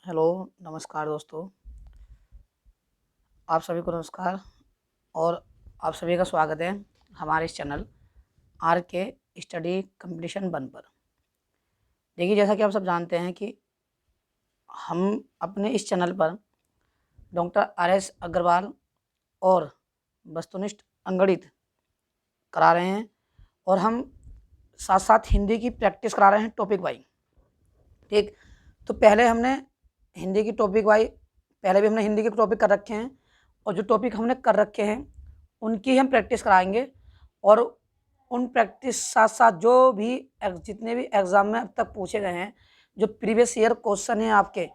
Hello, नमस्कार दोस्तों। आप सभी को नमस्कार और आप सभी का स्वागत है हमारे इस चैनल आर के स्टडी कंपटीशन 1 पर। देखिए, जैसा कि आप सब जानते हैं कि हम अपने इस चैनल पर डॉक्टर आर.एस. अग्रवाल और वस्तुनिष्ठ अंगणित करा रहे हैं और हम साथ-साथ हिंदी की प्रैक्टिस करा रहे हैं टॉपिक वाइज़। ठीक, तो पहले हमने हिंदी की टॉपिक वाइज़ पहले भी हमने हिंदी के टॉपिक कर रखे हैं और जो टॉपिक हमने कर रखे हैं उनकी हम प्रैक्टिस कराएंगे और उन प्रैक्टिस साथ-साथ जो भी जितने भी एग्ज़ाम में अब तक पूछे गए हैं, जो प्रीवियस ईयर क्वेश्चन हैं आपके,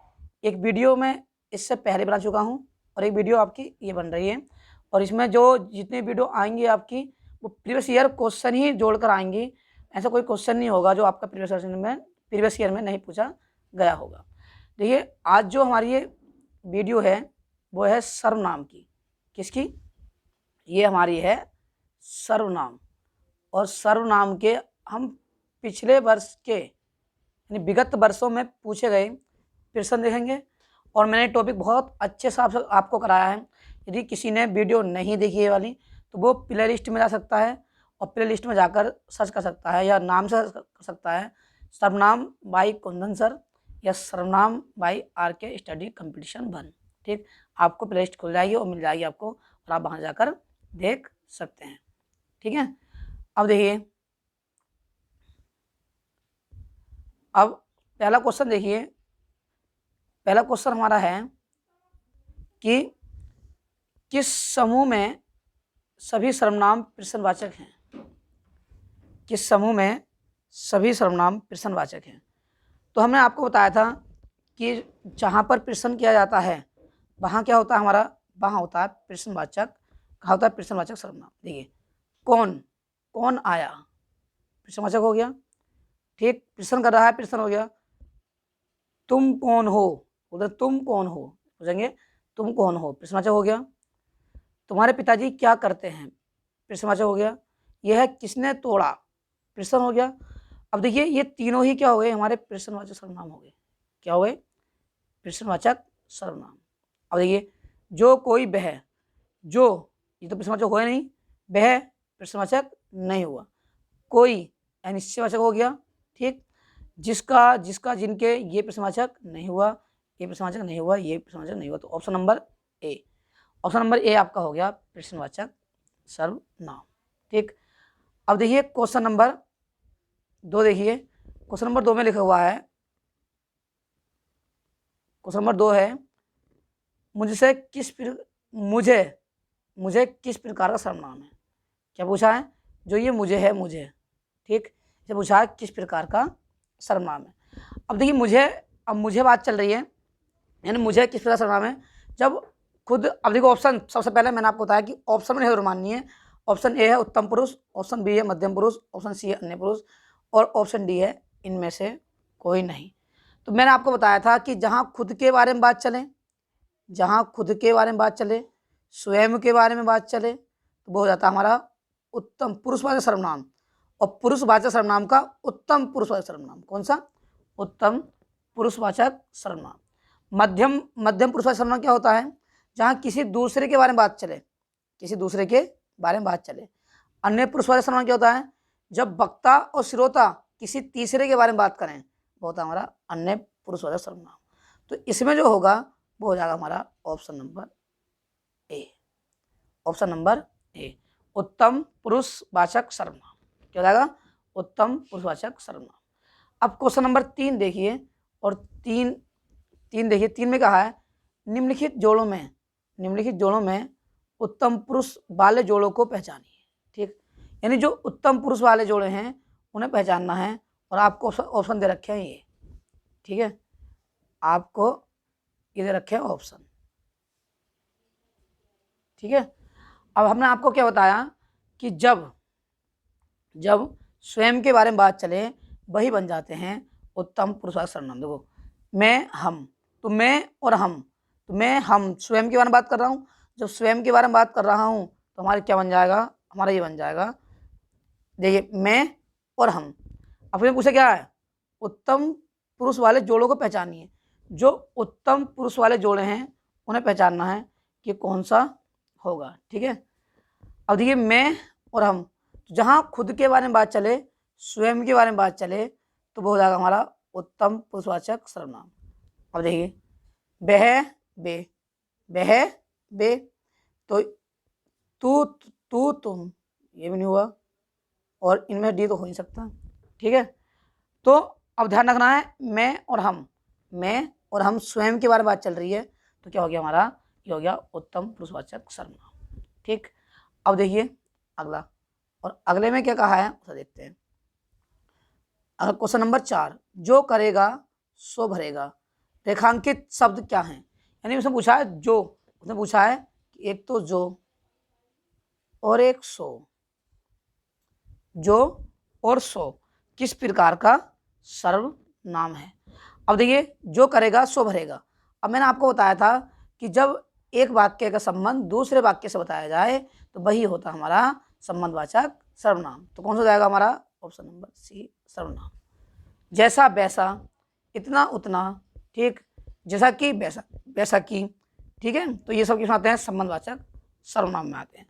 एक वीडियो मैं इससे पहले बना चुका हूँ और एक वीडियो आपकी ये बन रही है और इसमें जो जितनी वीडियो आएँगी आपकी, वो प्रीवियस ईयर क्वेश्चन ही जोड़कर आएँगी। ऐसा कोई क्वेश्चन नहीं होगा जो आपका प्रीवियस ईयर में नहीं पूछा गया होगा। देखिए, आज जो हमारी ये वीडियो है वो है सर्वनाम की। किसकी? ये हमारी है सर्वनाम और सर्वनाम के हम पिछले वर्ष के यानी विगत वर्षों में पूछे गए प्रश्न देखेंगे और मैंने टॉपिक बहुत अच्छे से आपको कराया है। यदि किसी ने वीडियो नहीं देखी है वाली तो वो प्ले लिस्ट में जा सकता है और प्ले लिस्ट में जाकर सर्च कर सकता है या नाम से कर सकता है सर्वनाम बाई कुंदन सर या सर्वनाम बाई आर के स्टडी कंपटीशन 1। ठीक, आपको प्ले लिस्ट खुल जाएगी और मिल जाएगी आपको और आप वहाँ जाकर देख सकते हैं। ठीक है, अब देखिए, अब पहला क्वेश्चन देखिए। पहला क्वेश्चन हमारा है कि किस समूह में सभी सर्वनाम प्रश्नवाचक हैं? किस समूह में सभी सर्वनाम प्रश्नवाचक हैं? तो हमने आपको बताया था कि जहाँ पर प्रश्न किया जाता है वहाँ क्या होता है हमारा, वहाँ होता है प्रश्नवाचक। कहाँ होता है प्रश्नवाचक सर्वनाम। देखिए, कौन आया, प्रश्नवाचक हो गया। ठीक, प्रश्न कर रहा है, प्रश्न हो गया। तुम कौन हो, उधर तुम कौन हो पूछेंगे, तुम कौन हो, प्रश्नवाचक हो गया। तुम्हारे पिताजी क्या करते हैं, प्रश्नवाचक हो गया। यह है किसने तोड़ा, प्रश्न हो गया। अब देखिए, ये तीनों ही क्या हो गए, हमारे प्रश्नवाचक सर्वनाम हो गए। क्या हो गए, प्रश्नवाचक सर्वनाम। अब देखिए, जो कोई वह, जो ये तो प्रश्नवाचक हुआ नहीं, वह प्रश्नवाचक नहीं हुआ। कोई अनिश्चयवाचक हो गया। ठीक, जिसका जिसका जिनके ये प्रश्नवाचक नहीं हुआ, ये प्रश्नवाचक नहीं हुआ, ये प्रश्नवाचक नहीं हुआ। तो ऑप्शन नंबर ए आपका हो गया प्रश्नवाचक सर्वनाम। ठीक, अब देखिए क्वेश्चन नंबर 2 देखिए। क्वेश्चन नंबर 2 में लिखा हुआ है, क्वेश्चन नंबर 2 है मुझे किस प्रकार का सर्वनाम है। क्या पूछा है, जो ये मुझे है, मुझे। ठीक, ये पूछा है किस प्रकार का सर्वनाम है। अब देखिए, अब मुझे बात चल रही है, यानी मुझे किस प्रकार सर्वनाम है जब खुद। अब देखो, ऑप्शन सबसे पहले मैंने आपको बताया कि ऑप्शन में माननी है। ऑप्शन ए है उत्तम पुरुष, ऑप्शन बी है मध्यम पुरुष, ऑप्शन सी है अन्य पुरुष और ऑप्शन डी है इनमें से कोई नहीं। तो मैंने आपको बताया था कि जहाँ खुद के बारे में बात चले, जहाँ खुद के बारे में बात चले, स्वयं के बारे में बात चले, तो वो हो जाता है हमारा उत्तम पुरुषवाचक सर्वनाम। और पुरुषवाचक सर्वनाम का उत्तम पुरुषवाचक सर्वनाम कौन सा, उत्तम पुरुषवाचक सर्वनाम। मध्यम पुरुषवाचक सर्वनाम क्या होता है, जहाँ किसी दूसरे के बारे में बात चले, किसी दूसरे के बारे में बात चले। अन्य पुरुषवाचक सर्वनाम क्या होता है, जब वक्ता और श्रोता किसी तीसरे के बारे में बात करें, वो होता है हमारा अन्य पुरुषवाचक सर्वनाम। तो इसमें जो होगा वो हो जाएगा हमारा option number A. Option number A, उत्तम पुरुषवाचक सर्वनाम। क्या हो जाएगा, उत्तम पुरुषवाचक सर्वनाम। अब क्वेश्चन नंबर 3 देखिए और तीन देखिए। 3 में कहा है निम्नलिखित जोड़ों में उत्तम पुरुष वाले जोड़ों को पहचानिए। ठीक, यानी जो उत्तम पुरुष वाले जोड़े हैं उन्हें पहचानना है और आपको ऑप्शन दे रखे हैं ये। ठीक है, आपको ये दे रखे हैं ऑप्शन। ठीक है, अब हमने आपको क्या बताया कि जब स्वयं के बारे में बात चले वही बन जाते हैं उत्तम पुरुषवाचक सर्वनाम। देखो, मैं, हम, तो मैं और हम, तो मैं, हम स्वयं के बारे में बात कर रहा हूँ। जब स्वयं के बारे में बात कर रहा हूँ तो हमारे क्या बन जाएगा, हमारा ये बन जाएगा। देखिए, मैं और हम। अब पूछा क्या है, उत्तम पुरुष वाले जोड़ों को पहचानिए। जो उत्तम पुरुष वाले जोड़े हैं उन्हें पहचानना है कि कौन सा होगा। ठीक है, अब देखिए मैं और हम, जहाँ खुद के बारे में बात चले, स्वयं के बारे में बात चले, तो वो हो जाएगा हमारा उत्तम पुरुषवाचक सर्वनाम। अब देखिए वह, बे, वह, बे, तो तू, तू, तुम, ये भी नहीं हुआ, और इनमें डी तो हो नहीं सकता। ठीक है, तो अब ध्यान रखना है मैं और हम, मैं और हम स्वयं के बारे में बात चल रही है, तो क्या हो गया हमारा, ये हो गया उत्तम पुरुषवाचक सर्वनाम। ठीक, अब देखिए अगला, और अगले में क्या कहा है उसे देखते हैं। अगर क्वेश्चन नंबर 4, जो करेगा सो भरेगा, रेखांकित शब्द क्या है? यानी उसने पूछा है जो, उसने पूछा है कि एक तो जो और एक सो, जो और सो किस प्रकार का सर्वनाम है? अब देखिए जो करेगा सो भरेगा। अब मैंने आपको बताया था कि जब एक वाक्य का संबंध दूसरे वाक्य से बताया जाए तो वही होता हमारा संबंधवाचक सर्वनाम। तो कौन सा जाएगा हमारा, ऑप्शन नंबर सी, सर्वनाम। जैसा वैसा, इतना उतना, ठीक, जैसा कि वैसा, वैसा कि, ठीक है, तो ये सब किस में आते हैं, संबंधवाचक सर्वनाम में आते हैं।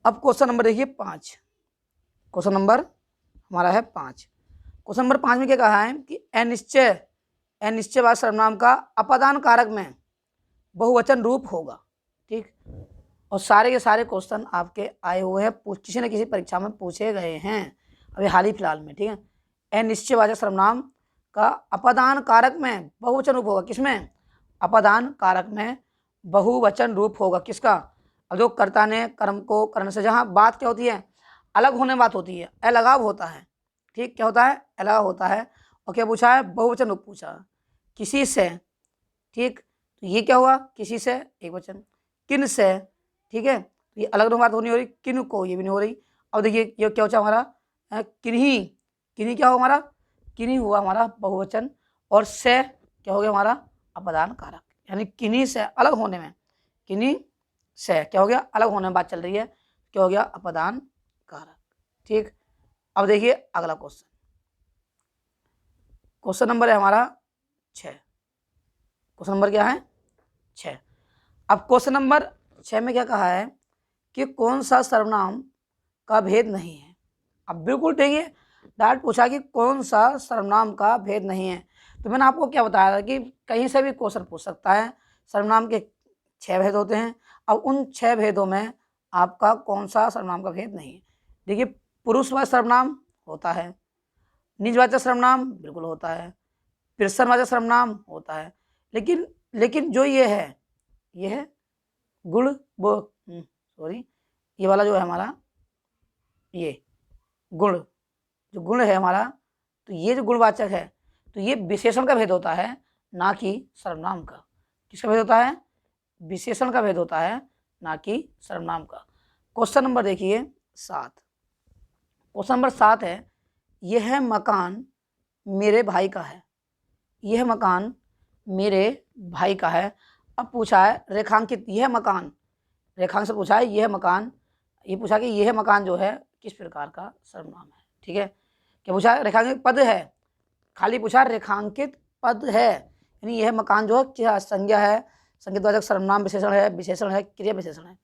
अब क्वेश्चन नंबर देखिए 5, क्वेश्चन नंबर हमारा है 5। क्वेश्चन नंबर 5 में क्या कहा है कि अनिश्चय, अनिश्चयवाचक सर्वनाम का अपादान कारक में बहुवचन रूप होगा। ठीक, और सारे के सारे क्वेश्चन आपके आए हुए हैं, किसी न किसी परीक्षा में पूछे गए हैं अभी हाल ही फिलहाल में। ठीक है, अनिश्चयवाचक सर्वनाम का अपादान कारक में बहुवचन रूप होगा, किसमें, अपादान कारक में बहुवचन रूप होगा, किसका, अब जो कर्ता ने कर्म को करने से, जहाँ बात क्या होती है, अलग होने बात होती है, अलगाव होता है। ठीक, क्या होता है, अलगाव होता है। और क्या पूछा है, बहुवचन रूप पूछा, किसी से, ठीक, तो ये क्या हुआ, किसी से एक वचन, किन से, ठीक है, तो ये अलग बात होनी हो रही, किन को, ये भी नहीं हो रही। अब देखिए ये क्या होता हमारा, किन्हीं, किन्हीं क्या हुआ हमारा, किन्हीं हुआ हमारा बहुवचन, और से क्या हो गया हमारा अपादान कारक, यानी किन्हीं से अलग होने में, किन्हीं से क्या हो गया, अलग होने में बात चल रही है, क्या हो गया, अपादान कारक। ठीक, अब देखिए अगला क्वेश्चन, क्वेश्चन नंबर है हमारा 6, क्वेश्चन नंबर क्या है 6। अब क्वेश्चन नंबर 6 में क्या कहा है कि कौन सा सर्वनाम का भेद नहीं है। अब बिल्कुल ठीक है, डायरेक्ट पूछा कि कौन सा सर्वनाम का भेद नहीं है, तो मैंने आपको क्या बताया था कि कहीं से भी क्वेश्चन पूछ सकता है, सर्वनाम के 6 भेद होते हैं। अब उन 6 भेदों में आपका कौन सा सर्वनाम का भेद नहीं है। देखिए पुरुषवाचक सर्वनाम होता है, निजवाचक सर्वनाम बिल्कुल होता है, प्रश्नवाचक सर्वनाम होता है, लेकिन जो ये है गुण, वो सॉरी, ये वाला जो है हमारा, ये गुण, जो गुण है हमारा, तो ये जो गुणवाचक है, तो ये विशेषण का भेद होता है, ना कि सर्वनाम का। किसका भेद होता है, विशेषण का भेद होता है, ना कि सर्वनाम का। क्वेश्चन नंबर देखिए 7, क्वेश्चन नंबर 7 है, यह मकान मेरे भाई का है, यह मकान मेरे भाई का है। अब पूछा है रेखांकित, यह मकान, रेखांक से पूछा है यह मकान, ये पूछा कि यह मकान जो है किस प्रकार का सर्वनाम है। ठीक है, क्या पूछा, रेखांकित पद है, खाली पूछा रेखांकित पद है, यानी यह मकान जो है क्या संज्ञा है, संज्ञावाचक सर्वनाम विशेषण है, विशेषण है, क्रिया विशेषण है।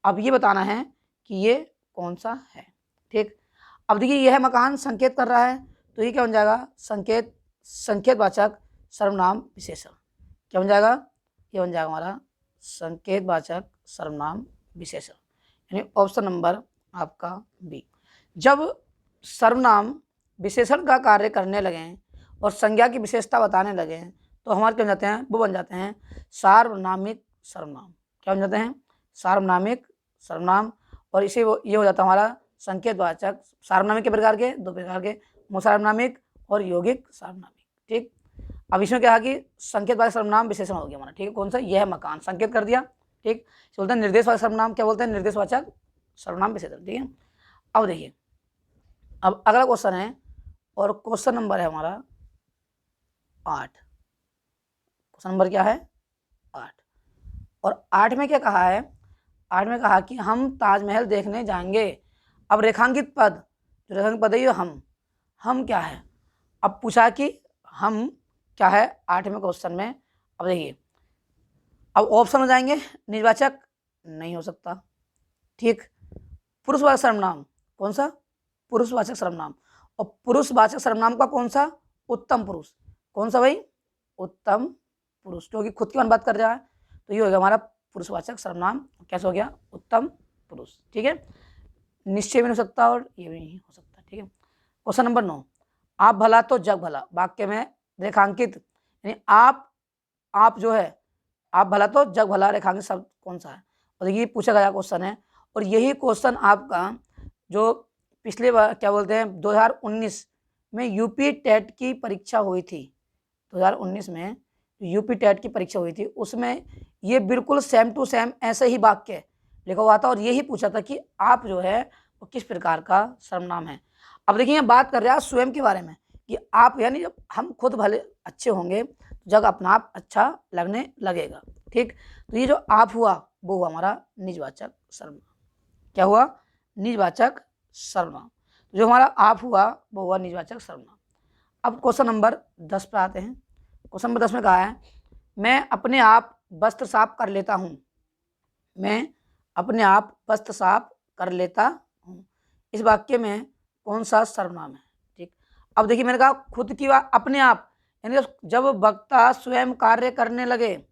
अब ये बताना है कि ये कौन सा है। ठीक, अब देखिए यह मकान संकेत कर रहा है, तो ये क्या बन जाएगा, संकेत, संकेतवाचक सर्वनाम विशेषण। क्या बन जाएगा, ये बन जाएगा हमारा संकेतवाचक सर्वनाम विशेषण, यानी ऑप्शन नंबर आपका बी। जब सर्वनाम विशेषण का कार्य करने लगें और संज्ञा की विशेषता बताने लगें तो हमारे क्या बन जाते हैं, वो बन जाते हैं सार्वनामिक सर्वनाम। क्या बन जाते हैं, सार्वनामिक सर्वनाम। और इसे ये हो जाता है हमारा संकेतवाचक। सार्वनामिक के प्रकार के, 2 प्रकार के, सार्वनामिक और यौगिक सार्वनामिक। ठीक, अब इसमें क्या है कि संकेतवाचक सर्वनाम विशेषण हो गया हमारा। ठीक है, कौन सा, यह मकान संकेत कर दिया। ठीक, बोलते हैं निर्देशवाचक सर्वनाम, क्या बोलते हैं, निर्देशवाचक सर्वनाम विशेषण। ठीक है, अब देखिए अब अगला क्वेश्चन है, और क्वेश्चन नंबर है हमारा 8, क्वेश्चन नंबर क्या है 8। और 8 में क्या कहा है, 8 में कहा कि हम ताजमहल देखने जाएंगे। अब रेखांकित पद, जो रेखांकित पद है ये हम क्या है। अब पूछा कि हम क्या है 8वें क्वेश्चन में। अब देखिए, अब ऑप्शन हो जाएंगे, निजवाचक नहीं हो सकता, ठीक। पुरुषवाचक सर्वनाम कौन सा, पुरुषवाचक सर्वनाम, और पुरुषवाचक सर्वनाम का कौन सा, उत्तम पुरुष, कौन सा भाई, उत्तम पुरुष, क्योंकि खुद की बात कर रहा है, तो ये हो गया हमारा पुरुषवाचक सर्वनाम, कैसे हो गया, उत्तम पुरुष, ठीक है। निश्चय भी नहीं हो सकता और ये भी नहीं हो सकता, ठीक है। क्वेश्चन नंबर 9, आप भला तो जग भला वाक्य में रेखांकित, यानी आप जो है, आप भला तो जग भला रेखांकित शब्द कौन सा है, और ये पूछा गया क्वेश्चन है। और यही क्वेश्चन आपका जो पिछले बार क्या बोलते हैं 2019 में यूपी टेट की परीक्षा हुई थी, 2019 में यूपी टेट की परीक्षा हुई थी, उसमें ये बिल्कुल सेम टू सेम ऐसे ही वाक्य लिखा हुआ था और यही पूछा था कि आप जो है वो किस प्रकार का सर्वनाम है। अब देखिए बात कर रहे हैं स्वयं के बारे में कि आप, यानी जब हम खुद भले अच्छे होंगे जब अपना आप अच्छा लगने लगेगा, ठीक। तो ये जो आप हुआ वो हुआ हमारा निजवाचक सर्वनाम, क्या हुआ, निजवाचक सर्वनाम। जो हमारा आप हुआ वो हुआ निजवाचक सर्वनाम। अब क्वेश्चन नंबर 10 पर आते हैं। क्वेश्चन नंबर 10 में कहा है, मैं अपने आप वस्त्र साफ कर लेता हूँ, मैं अपने आप वस्त्र साफ कर लेता हूँ, इस वाक्य में कौन सा सर्वनाम है, ठीक। अब देखिए मैंने कहा खुद की बात, अपने आप, यानी जब वक्ता स्वयं कार्य करने लगे,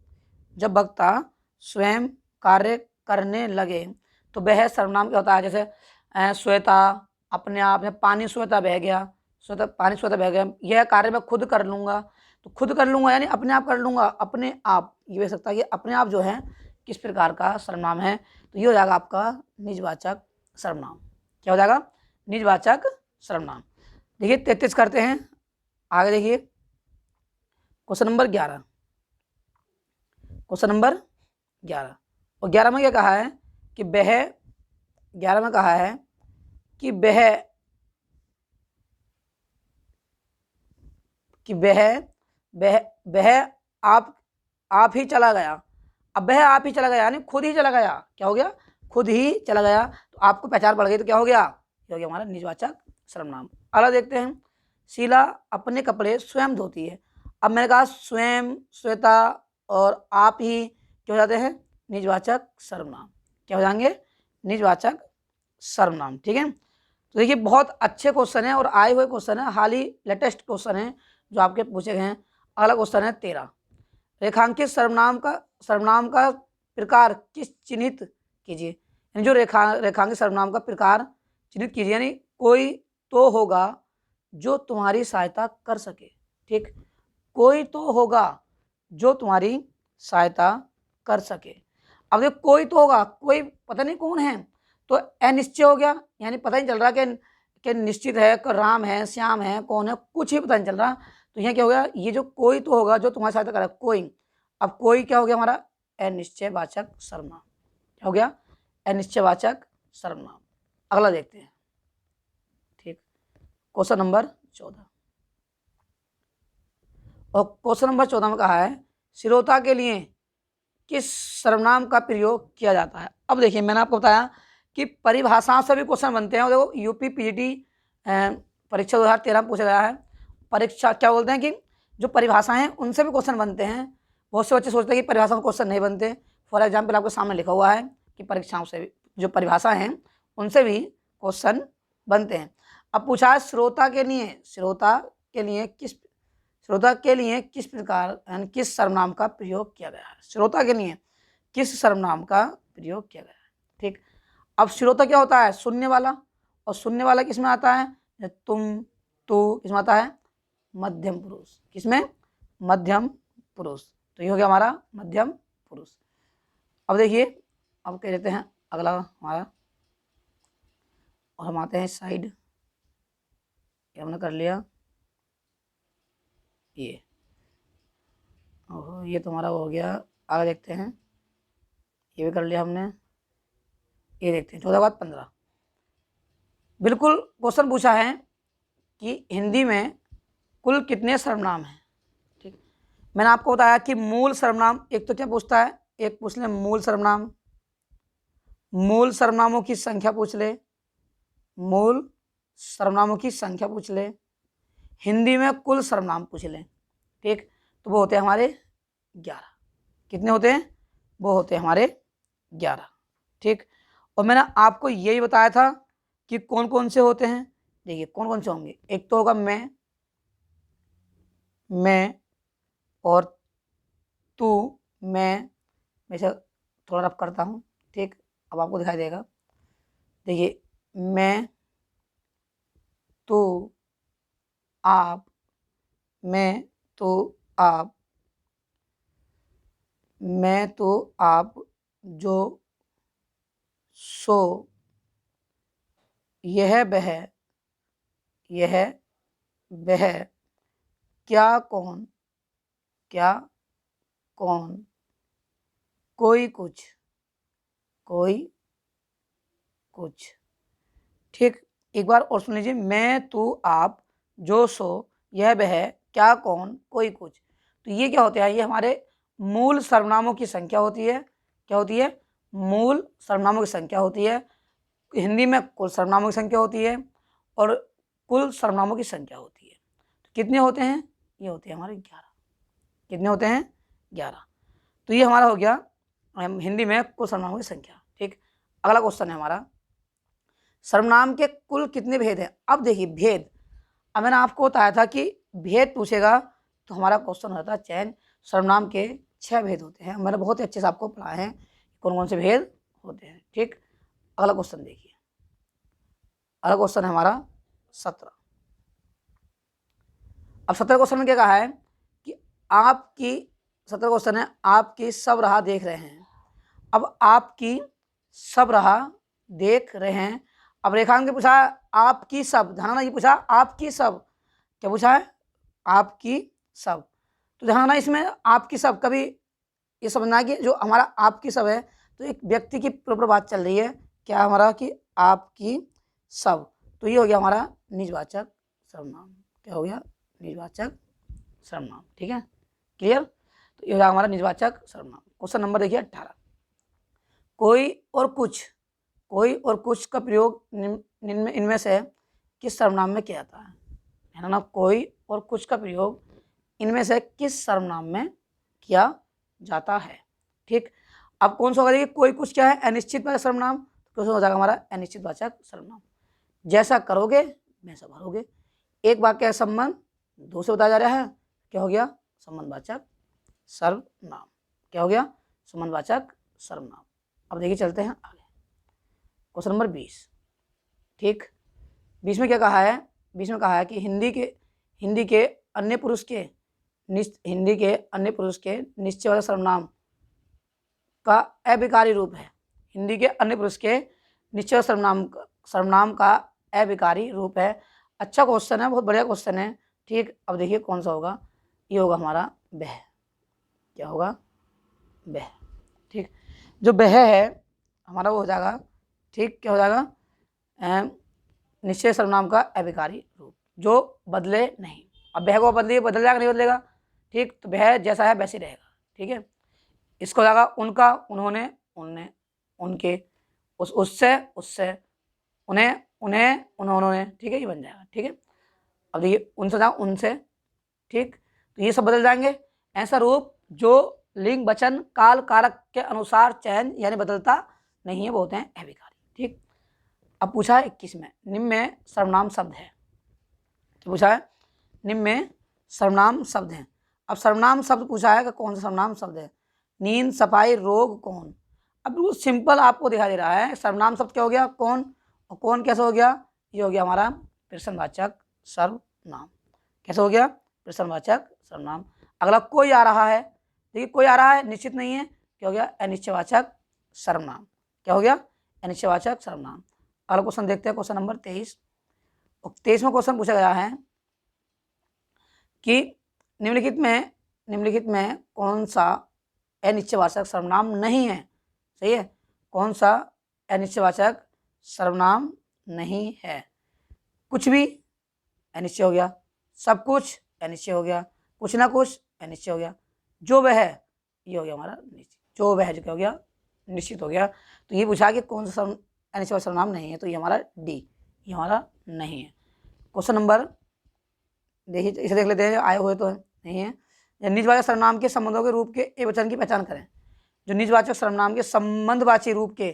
जब वक्ता स्वयं कार्य करने लगे तो वह सर्वनाम क्या होता है, जैसे श्वेता अपने आप, में पानी श्वेता बह गया, श्वेता पानी श्वेता बह गया, यह कार्य मैं खुद कर लूँगा, तो खुद कर लूँगा यानी अपने आप कर लूँगा, अपने आप, ये हो सकता है कि अपने आप जो है किस प्रकार का सर्वनाम है, तो ये हो जाएगा आपका निजवाचक सर्वनाम, क्या हो जाएगा, निजवाचक सर्वनाम। देखिए 33 करते हैं, आगे देखिए क्वेश्चन नंबर 11, क्वेश्चन नंबर 11, और 11 में क्या कहा है कि वह, 11 में कहा है कि वह आप ही चला गया। अब वह आप ही चला गया यानी खुद ही चला गया, क्या हो गया, खुद ही चला गया, तो आपको पहचान पड़ गई, तो क्या हो गया, ये हो गया हमारा निजवाचक सर्वनाम। अगला देखते हैं, शीला अपने कपड़े स्वयं धोती है। अब मैंने कहा स्वयं, श्वेता और आप ही क्या हो जाते हैं, निजवाचक सर्वनाम, क्या हो जाएंगे, निजवाचक सर्वनाम, ठीक है। तो देखिए बहुत अच्छे क्वेश्चन है और आए हुए क्वेश्चन है, हाल ही लेटेस्ट क्वेश्चन है जो आपके पूछे गए हैं। अगला क्वेश्चन है 13, रेखांकित सर्वनाम का प्रकार किस चिन्हित कीजिए, यानी जो रेखांकित सर्वनाम का प्रकार चिन्हित कीजिए, यानी कोई तो होगा जो तुम्हारी सहायता कर सके, ठीक, कोई तो होगा जो तुम्हारी सहायता कर सके। अब देखो कोई तो होगा, कोई पता नहीं कौन है, तो अनिश्चय हो गया, यानी पता नहीं चल रहा कि निश्चित है, कि राम है, श्याम है, कौन है, कुछ ही पता नहीं चल रहा, तो यहाँ क्या हो गया, ये जो कोई तो होगा जो तुम्हारी सहायता करेगा, कोई। अब कोई क्या हो गया हमारा, अनिश्चयवाचक सर्वनाम, क्या हो गया, अनिश्चयवाचक सर्वनाम। अगला देखते हैं, ठीक, क्वेश्चन नंबर 14, और क्वेश्चन नंबर 14 में कहा है, श्रोता के लिए किस सर्वनाम का प्रयोग किया जाता है। अब देखिए मैंने आपको बताया कि परिभाषाओं से भी क्वेश्चन बनते हैं, और देखो यूपी पीजीटी परीक्षा 2013 में पूछा गया है, परीक्षा क्या बोलते हैं कि जो परिभाषाएं हैं उनसे भी क्वेश्चन बनते हैं। बहुत से बच्चे सोचते हैं कि परिभाषा में क्वेश्चन नहीं बनते, फॉर एग्जाम्पल आपके सामने लिखा हुआ है कि परीक्षाओं से भी जो परिभाषा हैं उनसे भी क्वेश्चन बनते हैं। अब पूछा है श्रोता के लिए किस प्रकार यानी किस सर्वनाम का प्रयोग किया गया है, श्रोता के लिए किस सर्वनाम का प्रयोग किया गया है, ठीक। अब श्रोता क्या होता है, सुनने वाला, और सुनने वाला किसमें आता है, तुम, तू किसमें आता है, मध्यम पुरुष, किसमें, मध्यम पुरुष, तो ये हो गया हमारा मध्यम पुरुष। अब देखिए अब कह देते हैं अगला हमारा, और हम आते हैं साइड, ये हमने कर लिया, ये तुम्हारा हो गया। आगे देखते हैं, ये भी कर लिया हमने, ये देखते हैं 14 बाद 15, बिल्कुल क्वेश्चन पूछा है कि हिंदी में कुल कितने सर्वनाम हैं, ठीक। मैंने आपको बताया कि मूल सर्वनाम, एक तो क्या पूछता है, एक पूछ ले मूल सर्वनाम, मूल सर्वनामों की संख्या पूछ ले, मूल सर्वनामों की संख्या पूछ ले, हिंदी में कुल सर्वनाम पूछ ले, ठीक। तो वो होते हैं हमारे 11। कितने होते हैं? वो होते हैं हमारे 11। ठीक, और मैंने आपको यही बताया था कि कौन कौन से होते हैं। देखिए कौन कौन से होंगे, एक तो होगा मैं और तू, मैं इसे थोड़ा रफ करता हूँ। ठीक, अब आपको दिखाई देगा। देखिए मैं, तू, आप, मैं, तो आप, मैं, तो आप, जो, सो, यह वह, यह वह, क्या कौन, क्या कौन, कोई कुछ, कोई कुछ। ठीक, एक बार और सुन लीजिए। मैं, तू, आप, जो, सो, यह वह, क्या कौन, कोई कुछ। तो ये क्या होते हैं? ये हमारे मूल सर्वनामों की संख्या होती है। क्या होती है? मूल सर्वनामों की संख्या होती है। हिंदी में कुल सर्वनामों की संख्या होती है और कुल सर्वनामों की संख्या होती है। तो कितने होते हैं? ये होते हैं हमारे 11। कितने होते हैं? 11। तो ये हमारा हो गया हिंदी में कुल सर्वनामों की संख्या। ठीक, अगला क्वेश्चन है हमारा, सर्वनाम के कुल कितने भेद हैं? अब देखिए भेद, अब मैंने आपको बताया था कि भेद पूछेगा तो हमारा क्वेश्चन होता है चयन। सर्वनाम के 6 भेद होते हैं। मैंने बहुत ही अच्छे से आपको पढ़ाए हैं कौन कौन से भेद होते हैं। ठीक, अगला क्वेश्चन देखिए। अगला क्वेश्चन है हमारा 17। अब 17 क्वेश्चन में क्या कहा है कि आपकी, 17 क्वेश्चन है, आपकी सब राह देख रहे हैं। अब आपकी सब राह देख रहे हैं। अब रेखांक पूछा है आपकी सब, ध्यान रखना, ये पूछा आपकी सब, क्या पूछा है? आपकी सब। तो ध्यान रखना इसमें आपकी सब, कभी ये समझना है कि जो हमारा आपकी सब है तो एक व्यक्ति की प्रॉपर बात चल रही है। क्या हमारा कि आपकी सब, तो ये हो गया हमारा निजवाचक सर्वनाम। क्या हो गया? निजवाचक सर्वनाम। ठीक है, क्लियर? तो ये हो गया हमारा निजवाचक सर्वनाम। क्वेश्चन नंबर देखिए 18। कोई और कुछ, कोई और कुछ का प्रयोग इनमें से किस सर्वनाम में किया जाता है ना? कोई और कुछ का प्रयोग इनमें से किस सर्वनाम में किया जाता है? ठीक, अब कौन सा होगा? देखिए कोई कुछ क्या है? अनिश्चित वाचक सर्वनाम। क्वेश्चन हो जाएगा हमारा अनिश्चित वाचक सर्वनाम। जैसा करोगे वैसा भरोगे। एक वाक्य का संबंध दो से बताया जा रहा है। क्या हो गया? संबंधवाचक सर्वनाम। क्या हो गया? संबंधवाचक सर्वनाम। अब देखिए चलते हैं आगे, क्वेश्चन नंबर 20। ठीक, 20 में क्या कहा है? 20 में कहा है कि हिंदी के अन्य पुरुष के निश्चयवाचक सर्वनाम का अविकारी रूप है। हिंदी के अन्य पुरुष के निश्चयवाचक सर्वनाम का अविकारी रूप है। अच्छा क्वेश्चन है, बहुत बढ़िया क्वेश्चन है। ठीक, अब देखिए कौन सा होगा? ये होगा हमारा वह। क्या होगा? वह। ठीक, जो वह है हमारा वो हो जाएगा। ठीक, क्या हो जाएगा? निश्चय सर्वनाम का अविकारी रूप जो बदले नहीं। अब वह को बदल जाएगा, नहीं बदलेगा। ठीक, तो वह जैसा है वैसे रहेगा। ठीक है, इसको हो जाएगा उनका, उन्होंने, उनने, उनके, उससे, उन्हें, उन्होंने। ठीक है, ये बन जाएगा। ठीक है, अब देखिए उनसे जाओ उनसे। ठीक, तो ये सब बदल जाएंगे। ऐसा रूप जो लिंग, वचन, काल, कारक के अनुसार चयन यानी बदलता नहीं है, वो होते हैं अविकारी। ठीक, अब पूछा है 21 में, निम्न में सर्वनाम शब्द है। तो पूछा है निम्न में सर्वनाम शब्द हैं। अब सर्वनाम शब्द पूछा है कि कौन सा सर्वनाम शब्द है? नींद, सफाई, रोग, कौन। अब बिल्कुल सिंपल आपको दिखाई दे रहा है। सर्वनाम शब्द क्या हो गया? कौन। और कौन कैसे हो गया? ये हो गया हमारा प्रश्नवाचक सर्वनाम। कैसे हो गया? प्रश्नवाचक सर्वनाम। अगला कोई आ रहा है। देखिए कोई आ रहा है, निश्चित नहीं है। क्या हो गया? अनिश्चयवाचक सर्वनाम। क्या हो गया? अनिश्चयवाचक सर्वनाम। अगला क्वेश्चन देखते हैं, क्वेश्चन नंबर 23। और 23वां क्वेश्चन पूछा गया है कि निम्नलिखित में कौन सा अनिश्चयवाचक सर्वनाम नहीं है? सही है, कौन सा अनिश्चयवाचक सर्वनाम नहीं है? कुछ भी अनिश्चय हो गया, सब कुछ अनिश्चय हो गया, कुछ ना कुछ अनिश्चय हो गया, जो वह है ये हो गया हमारा निश्चित। जो वह जो क्या हो गया? निश्चित हो गया। तो ये पूछा कि कौन सा अनिश्चय सर्वनाम नहीं है, तो ये हमारा डी, ये हमारा नहीं है। क्वेश्चन नंबर देखिए, इसे देख लेते हैं, आए हुए तो नहीं है। या निजवाचक सर्वनाम के संबंधों के रूप के एक वचन की पहचान करें। जो निजवाचक सर्वनाम के संबंधवाची रूप के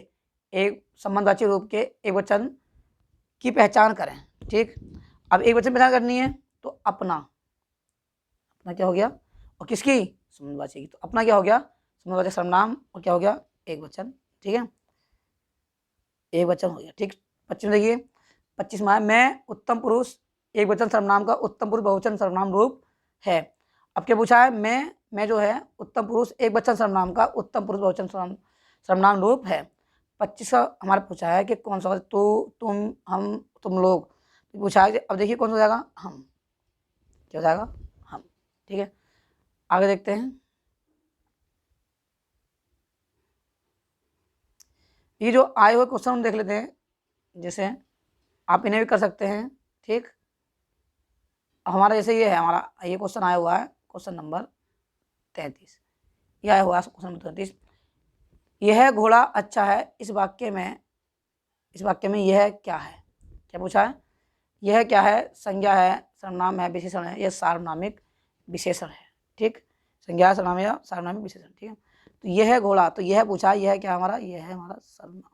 एक वचन की पहचान करें। ठीक, अब एक वचन पहचान करनी है तो अपना क्या हो गया, और किसकी, संबंधवाची की। तो अपना क्या हो गया, संबंधवाचक सर्वनाम, और क्या हो गया, एक वचन। ठीक है, एक वचन हो गया। ठीक, 25 में देखिए, 25 में मैं उत्तम पुरुष एक वचन सर्वनाम का उत्तम पुरुष बहुवचन सर्वनाम रूप है। अब क्या पूछा है, मैं जो है उत्तम पुरुष एक वचन सर्वनाम का उत्तम पुरुष बहुवचन सर्वनाम रूप है। 25 का हमारा पूछा है कि कौन सा, तू, तुम, हम, तुम लोग पूछा है। अब देखिए कौन सा हो जाएगा, हम। क्या हो जाएगा, हम। ठीक है, आगे देखते हैं। ये जो आए हुए क्वेश्चन हम देख लेते हैं, जैसे आप इन्हें भी कर सकते हैं। ठीक, हमारा जैसे ये है, हमारा ये क्वेश्चन आया हुआ है, क्वेश्चन नंबर 33, ये आया हुआ है क्वेश्चन नंबर 33। यह घोड़ा अच्छा है, इस वाक्य में यह क्या है। क्या पूछा है, यह क्या है, संज्ञा है, सर्वनाम है, विशेषण है, यह सार्वनामिक विशेषण है। ठीक, संज्ञा, सर्वनाम या सार्वनामिक विशेषण। ठीक है, तो यह घोड़ा, तो यह पूछा है, यह क्या हमारा, यह है हमारा सर्वनाम।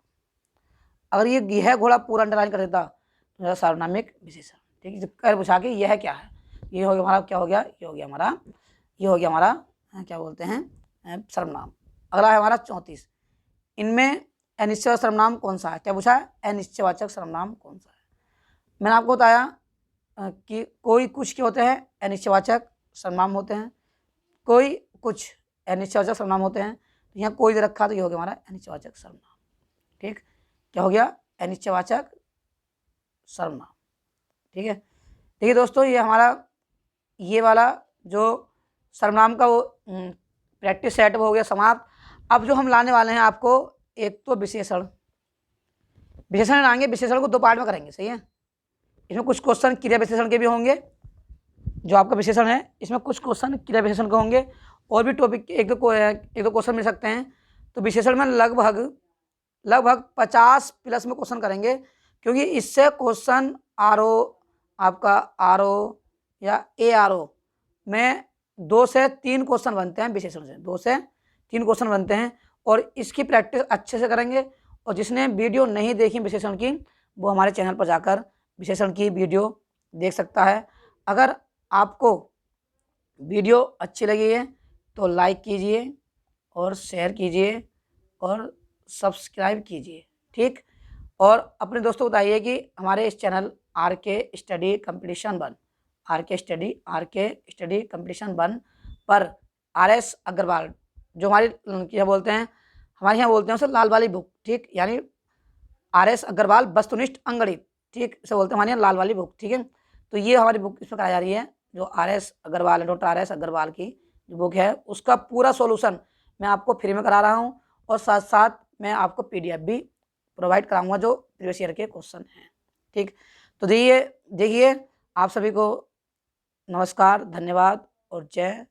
अगर यह घोड़ा पूरा अंडरलाइन कर देता तो सार्वनामिक विशेषण। ठीक है, जब कर पूछा कि यह क्या है, ये हो गया हमारा, क्या हो गया, ये हो गया हमारा क्या बोलते हैं, सर्वनाम। अगला है हमारा 34, इनमें अनिश्चयवाचक सर्वनाम कौन सा है। क्या पूछा है, अनिश्चयवाचक सर्वनाम कौन सा है। मैंने आपको बताया कि कोई कुछ के होते हैं अनिश्चयवाचक सर्वनाम होते हैं, कोई कुछ अनिश्चयवाचक सर्वनाम होते हैं। तो यहाँ कोई दे रखा, तो ये हो गया हमारा अनिश्चयवाचक सर्वनाम। ठीक, क्या हो गया, अनिश्चयवाचक सर्वनाम। ठीक है, देखिए दोस्तों, ये हमारा ये वाला जो सर्वनाम का वो प्रैक्टिस सेट हो गया समाप्त। अब जो हम लाने वाले हैं आपको, एक तो विशेषण लाएंगे। विशेषण को दो पार्ट में करेंगे, सही है। इसमें कुछ क्वेश्चन क्रिया विशेषण के भी होंगे, जो आपका विशेषण है इसमें कुछ क्वेश्चन क्रिया विशेषण के होंगे, और भी टॉपिक एक दो क्वेश्चन मिल सकते हैं। तो विशेषण में लगभग 50 प्लस में क्वेश्चन करेंगे, क्योंकि इससे क्वेश्चन आपका आरओ या ARO में 2 से 3 क्वेश्चन बनते हैं। विशेषण से 2 से 3 क्वेश्चन बनते हैं, और इसकी प्रैक्टिस अच्छे से करेंगे। और जिसने वीडियो नहीं देखी विशेषण की, वो हमारे चैनल पर जाकर विशेषण की वीडियो देख सकता है। अगर आपको वीडियो अच्छी लगी है तो लाइक कीजिए, और शेयर कीजिए, और सब्सक्राइब कीजिए। ठीक, और अपने दोस्तों को बताइए कि हमारे इस channel RK study competition 1 RK study competition 1 पर RS अग्रवाल, जो हमारी क्या बोलते हैं, हमारे यहाँ बोलते हैं उसे लाल वाली बुक। ठीक, यानी RS अग्रवाल वस्तुनिष्ठ अंगणित, ठीक, इसे बोलते हैं हमारे यहाँ लाल वाली बुक। ठीक है, तो ये हमारी बुक इसमें कराई जा रही है, जो RS Agrawal, doctor RS Agrawal की जो बुक है, उसका पूरा सॉल्यूशन मैं आपको फ्री में करा रहा हूँ, और साथ साथ मैं आपको PDF भी प्रोवाइड कराऊंगा, जो प्रीवियस ईयर के क्वेश्चन हैं। ठीक, तो देखिए आप सभी को नमस्कार, धन्यवाद और जय